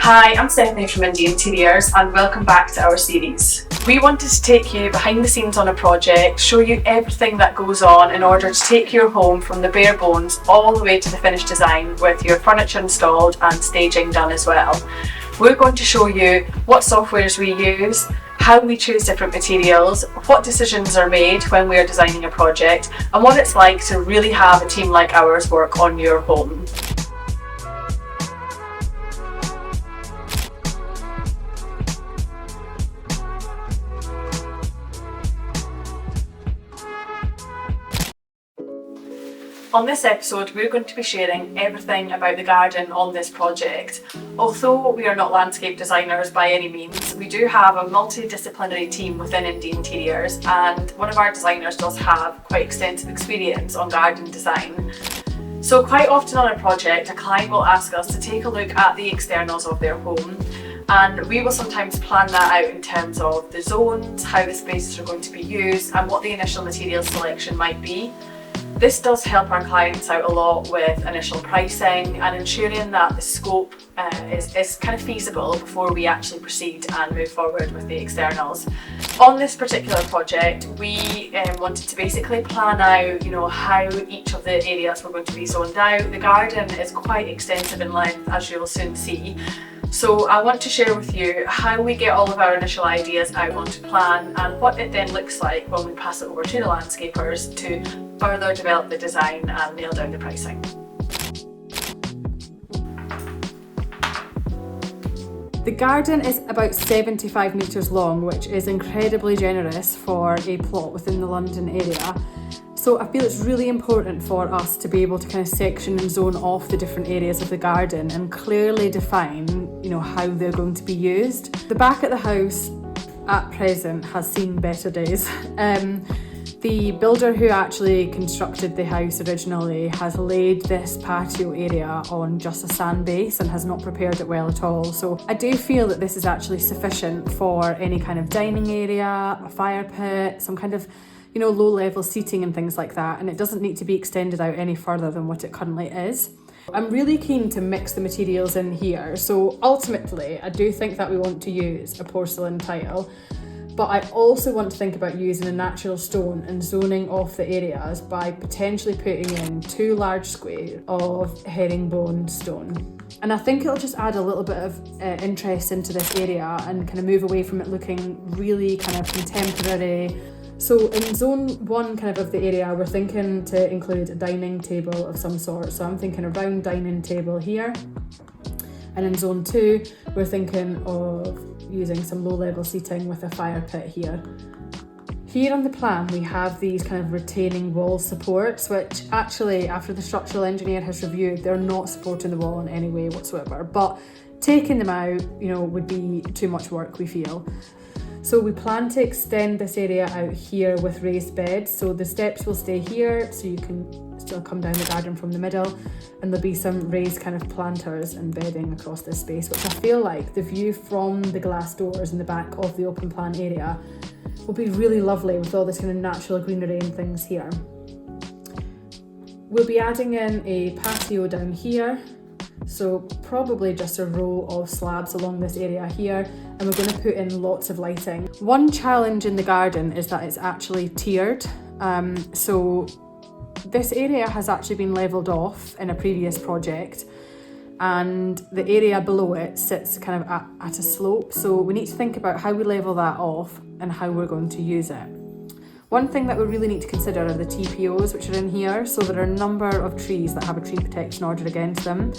Hi, I'm Stephanie from Indie Interiors and welcome back to our series. We wanted to take you behind the scenes on a project, show you everything that goes on in order to take your home from the bare bones all the way to the finished design with your furniture installed and staging done as well. We're going to show you what softwares we use, how we choose different materials, what decisions are made when we are designing a project, and what it's like to really have a team like ours work on your home. On this episode, we're going to be sharing everything about the garden on this project. Although we are not landscape designers by any means, we do have a multidisciplinary team within Indie Interiors, and one of our designers does have quite extensive experience on garden design. So quite often on a project, a client will ask us to take a look at the externals of their home, and we will sometimes plan that out in terms of the zones, how the spaces are going to be used, and what the initial material selection might be. This does help our clients out a lot with initial pricing and ensuring that the scope is kind of feasible before we actually proceed and move forward with the externals. On this particular project, we wanted to basically plan out, how each of the areas were going to be zoned out. The garden is quite extensive in length, as you'll soon see. So I want to share with you how we get all of our initial ideas out onto plan and what it then looks like when we pass it over to the landscapers to further develop the design and nail down the pricing. The garden is about 75 metres long, which is incredibly generous for a plot within the London area. So I feel it's really important for us to be able to kind of section and zone off the different areas of the garden and clearly define, how they're going to be used. The back at the house at present has seen better days. The builder who actually constructed the house originally has laid this patio area on just a sand base and has not prepared it well at all. So I do feel that this is actually sufficient for any kind of dining area, a fire pit, some kind of low level seating and things like that, and it doesn't need to be extended out any further than what it currently is. I'm really keen to mix the materials in here, so ultimately I do think that we want to use a porcelain tile, but I also want to think about using a natural stone and zoning off the areas by potentially putting in 2 large squares of herringbone stone. And I think it'll just add a little bit of interest into this area and kind of move away from it looking really kind of contemporary. So in zone 1 of the area, we're thinking to include a dining table of some sort. So I'm thinking a round dining table here. And in zone 2, we're thinking of using some low level seating with a fire pit here. Here on the plan, we have these kind of retaining wall supports, which actually, after the structural engineer has reviewed, they're not supporting the wall in any way whatsoever. But taking them out, would be too much work, we feel. So we plan to extend this area out here with raised beds. So the steps will stay here, so you can still come down the garden from the middle, and there'll be some raised kind of planters and bedding across this space, which I feel like the view from the glass doors in the back of the open plan area will be really lovely with all this kind of natural greenery and things here. We'll be adding in a patio down here. So probably just a row of slabs along this area here, and we're going to put in lots of lighting. One challenge in the garden is that it's actually tiered. So this area has actually been levelled off in a previous project, and the area below it sits kind of at a slope. So we need to think about how we level that off and how we're going to use it. One thing that we really need to consider are the TPOs which are in here. So there are a number of trees that have a tree protection order against them.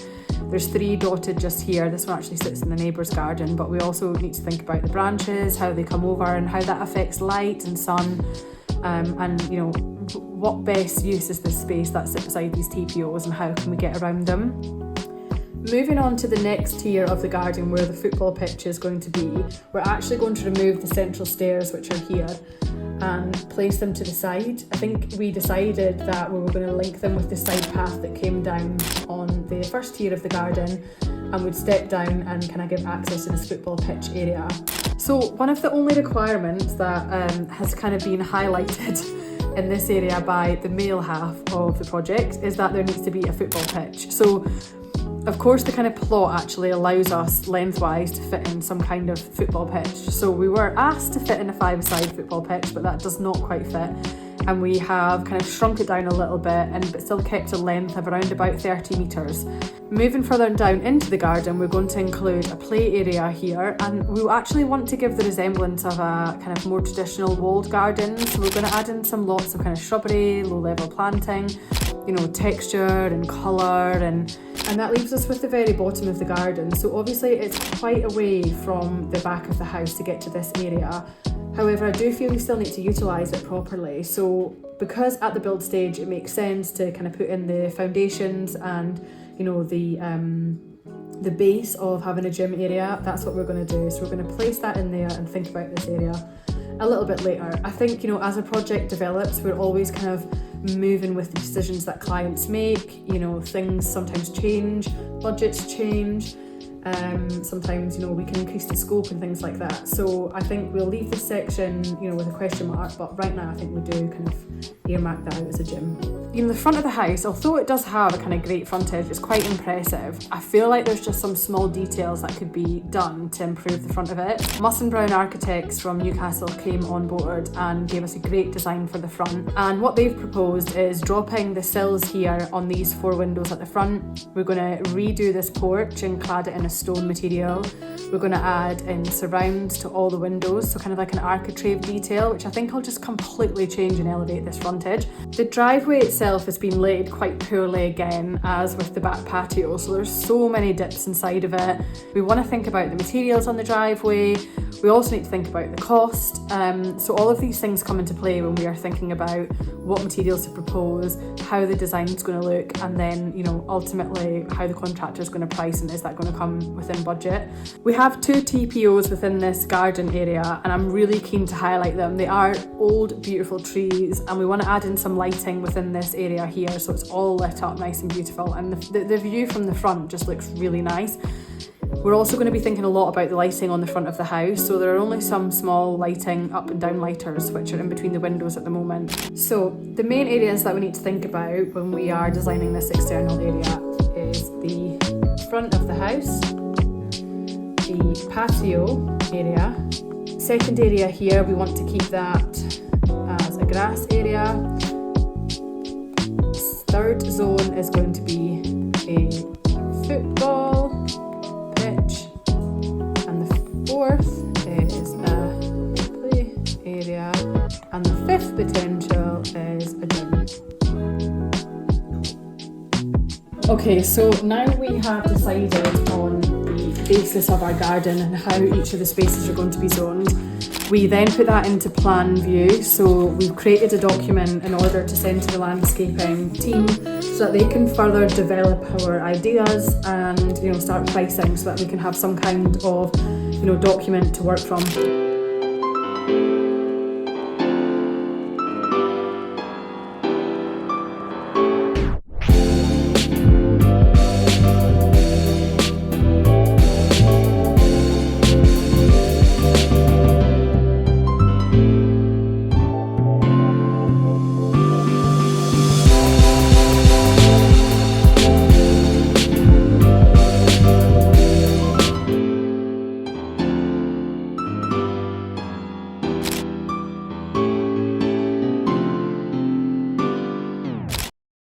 There's 3 dotted just here. This one actually sits in the neighbour's garden, but we also need to think about the branches, how they come over and how that affects light and sun, and what best use is this space that sits beside these TPOs and how can we get around them. Moving on to the next tier of the garden where the football pitch is going to be, we're actually going to remove the central stairs which are here and place them to the side. I think we decided that we were going to link them with the side path that came down on the first tier of the garden and would step down and kind of give access to this football pitch area. So one of the only requirements that has kind of been highlighted in this area by the male half of the project is that there needs to be a football pitch. So Of course, the kind of plot actually allows us lengthwise to fit in some kind of football pitch. So we were asked to fit in a 5-a-side football pitch, but that does not quite fit. And we have kind of shrunk it down a little bit but still kept a length of around about 30 metres. Moving further down into the garden, we're going to include a play area here, and we actually want to give the resemblance of a kind of more traditional walled garden. So we're going to add in lots of kind of shrubbery, low-level planting, texture and colour, and that leaves us with the very bottom of the garden. So obviously it's quite away from the back of the house to get to this area. However, I do feel we still need to utilise it properly. So because at the build stage it makes sense to kind of put in the foundations and the base of having a gym area, that's what we're going to do. So we're going to place that in there and think about this area a little bit later. I think, as a project develops, we're always kind of moving with the decisions that clients make. Things sometimes change, budgets change. Sometimes, we can increase the scope and things like that. So I think we'll leave this section, with a question mark, but right now I think we do kind of earmark that out as a gym. The front of the house, although it does have a kind of great frontage, it's quite impressive. I feel like there's just some small details that could be done to improve the front of it. Musson Brown Architects from Newcastle came on board and gave us a great design for the front. And what they've proposed is dropping the sills here on these 4 windows at the front. We're going to redo this porch and clad it in a stone material. We're going to add in surrounds to all the windows, so kind of like an architrave detail, which I think will just completely change and elevate this frontage. The driveway itself has been laid quite poorly again, as with the back patio, so there's so many dips inside of it. We want to think about the materials on the driveway. We also need to think about the cost. So all of these things come into play when we are thinking about what materials to propose, how the design is going to look, and then, ultimately how the contractor is going to price and is that going to come within budget. We have 2 TPOs within this garden area, and I'm really keen to highlight them. They are old, beautiful trees, and we want to add in some lighting within this area here so it's all lit up nice and beautiful, and the view from the front just looks really nice. We're also going to be thinking a lot about the lighting on the front of the house, so there are only some small lighting up and down lighters which are in between the windows at the moment. So the main areas that we need to think about when we are designing this external area is the front of the house, the patio area. Second area here, we want to keep that as a grass area. Third zone is going to be a football pitch, and the fourth is a play area, and the fifth potential is a gym. Okay, so now we have decided on the basis of our garden and how each of the spaces are going to be zoned. We then put that into plan view, so we've created a document in order to send to the landscaping team so that they can further develop our ideas and start pricing so that we can have some kind of document to work from.